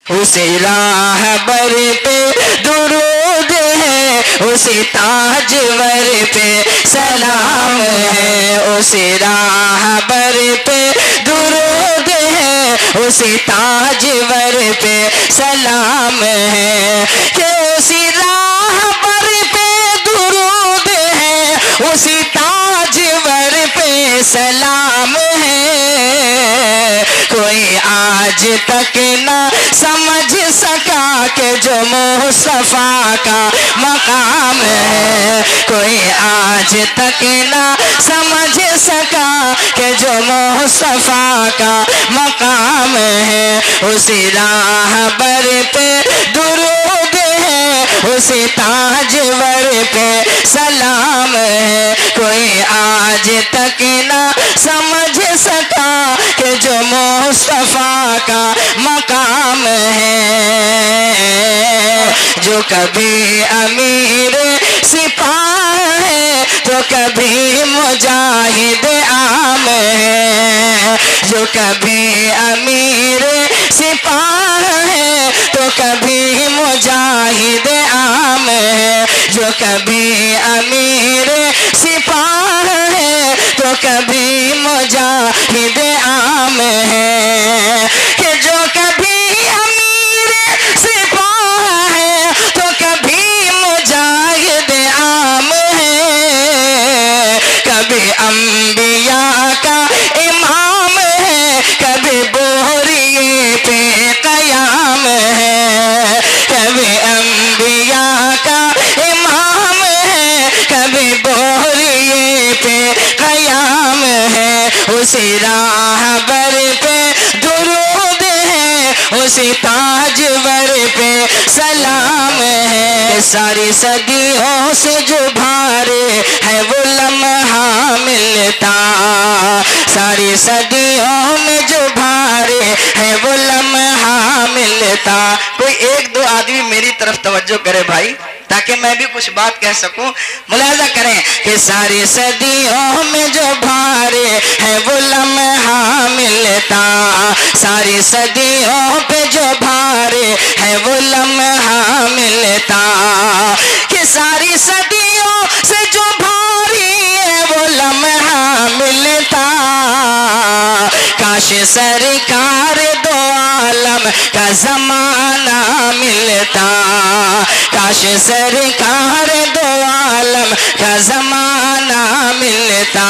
اسی راہبر پہ درود ہے، اسی تاجور پہ سلام ہے، اسی راہبر پہ درود ہے، اسی تاجور پہ سلام ہے، کہ اسی راہبر پہ درود ہے، اسی تاجور پہ سلام ہے۔ کوئی آج تک نہ سمجھ سکا کہ جو مصطفیٰ کا مقام ہے، کوئی آج تک نہ سمجھ سکا کہ جو مصطفیٰ کا مقام ہے، اسی راہبر پہ درود ہے، اسی تاجور پہ سلام ہے۔ کوئی آج تک نہ سمجھ سکا کہ جو مصطفیٰ کا مقام ہے، جو کبھی امیر سپاہ ہے تو کبھی مجاہد عام ہے، جو کبھی امیر سپاہ ہے تو کبھی مجاہد عام ہے، جو کبھی امیر سپاہ ہے تو کبھی مجاہد عام ہے، کہ جو کبھی امیر سپاہ ہے تو کبھی مجاہد عام ہے، کبھی انبیاء کا امام ہے، کبھی بوریے پہ قیام ہے، کبھی انبیاء کا امام ہے، کبھی بوریے پہ قیام ہے، اسی راہبر پہ درود ہے، اسی تاجور پہ سلام ہے۔ ساری صدیوں سے جو بھارے ہے وہ لمحہ ملتا، ساری صدیوں میں جو بھارے ہے وہ لمحہ ملتا۔ کوئی ایک دو آدمی میری طرف توجہ کرے بھائی، تاکہ میں بھی کچھ بات کہہ سکوں۔ ملاحظہ کریں کہ ساری صدیوں میں جو بھارے ہے وہ لمحہ ملتا، ساری صدیوں پہ جو بھارے ہے وہ لمحہ ملتا، کہ ساری صدیوں سے جو بھاری ہے وہ لمحہ ملتا۔ کاش سرکار دو عالم کا زمانہ ملتا، کاش سرکار دو عالم کا زمانہ ملتا،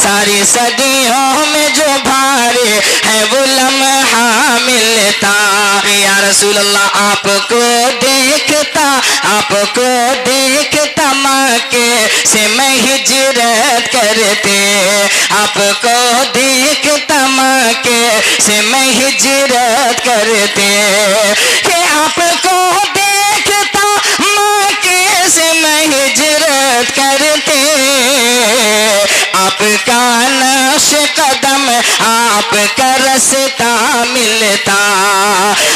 ساری صدیوں میں جو بھارے ہے وہ لمحہ ملتا۔ یا رسول اللہ آپ کو دیکھتا، آپ کو دیکھتا مکے سے میں ہجرت کرتے، آپ کو دیکھتا مکے سے میں ہجرت کرتے، کہ آپ کو دیکھتا مکے سے میں ہجرت کرتے، آپ کا نقش قدم آپ کا رستہ ملتا،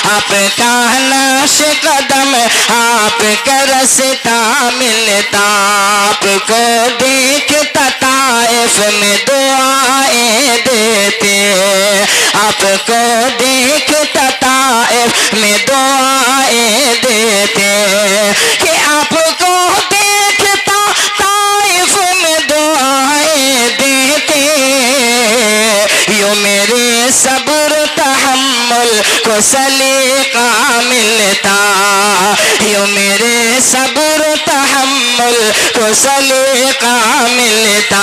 آپ کا نقش قدم آپ کا رستہ ملتا، آپ کو دیکھتا طائف میں دعائیں دیتے، آپ کو دیکھتا طائف میں دعائیں دیتے، کہ آپ کو دیکھتا طائف میں دعائیں دیتے، یوں میرے صبر تحمل کو سلیقہ ملتا، یوں میرے صبر تحمل کو سلیقہ ملتا،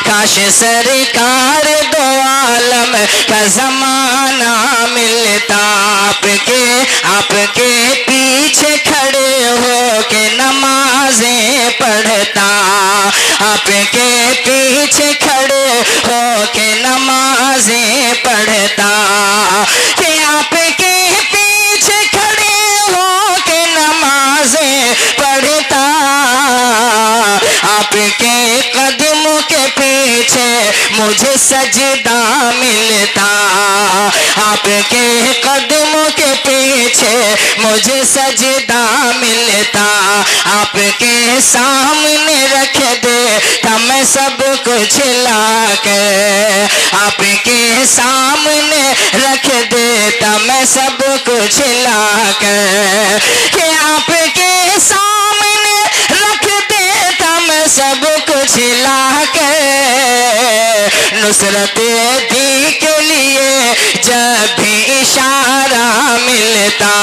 کاش سرکار دو عالم کا زمانہ ملتا، آپ کے پیچھے کھڑے ہو کے نمازیں پڑھتا، آپ کے پیچھے کھڑے ہو کے نمازیں پڑھتا، کہ آپ کے پیچھے کھڑے ہو کے نمازیں پڑھتا، آپ کے قدموں کے پیچھے مجھے سجدہ ملتا، آپ کے قدموں کے پیچھے مجھے سجدہ ملتا، آپ کے سامنے رکھ دے دیتا میں سب کچھ لا کر، آپ کے سامنے رکھ دیتا میں سب کچھ لا کر، کہ آپ کے سامنے رکھ دیتا میں سب کچھ لا کر، نصرت دی کے لیے جب بھی اشارہ ملتا،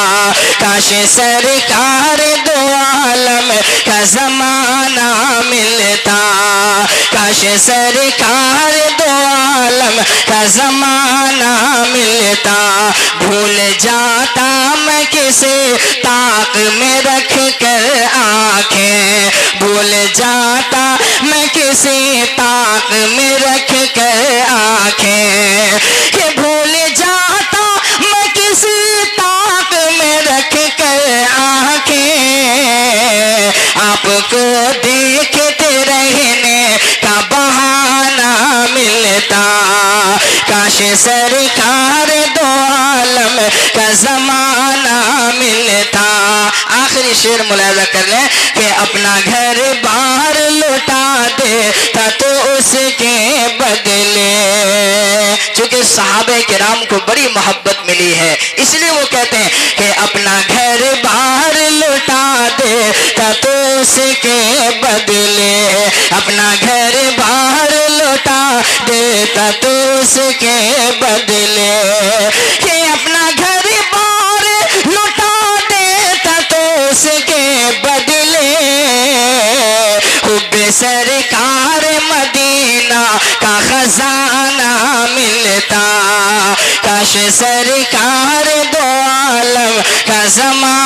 کاش سرکار دو عالم کا زمانہ ملتا، کاش سرکار دو عالم کا زمانہ ملتا، بھول جاتا میں کسی طاق میں رکھ کر آنکھیں، بھول جاتا میں کسی طاق میں رکھ کر آنکھیں، کہ بھول جاتا میں کسی طاق میں رکھ کر آنکھیں، آپ کو دیکھتے رہنے کا بہانہ ملتا، کاش سرکار دو عالم کا زمانہ ملتا۔ آخری شعر ملاحظہ کر لیں کہ اپنا گھر بار لوٹا دیتا تو اس کے بدلے، چونکہ صحابہ کرام کو بڑی محبت ملی ہے اس لیے وہ کہتے ہیں کہ اپنا گھر بار لوٹا دیتا تو اس کے بدلے، اپنا گھر بار لوٹا دیتا تو اس کے بدلے، کہ اپنا گھر بار لوٹا دیتا تو اس کے بدلے، حب سرکار مدینہ کا خزانہ ملتا، کاش سرکار دو عالم کا زمانہ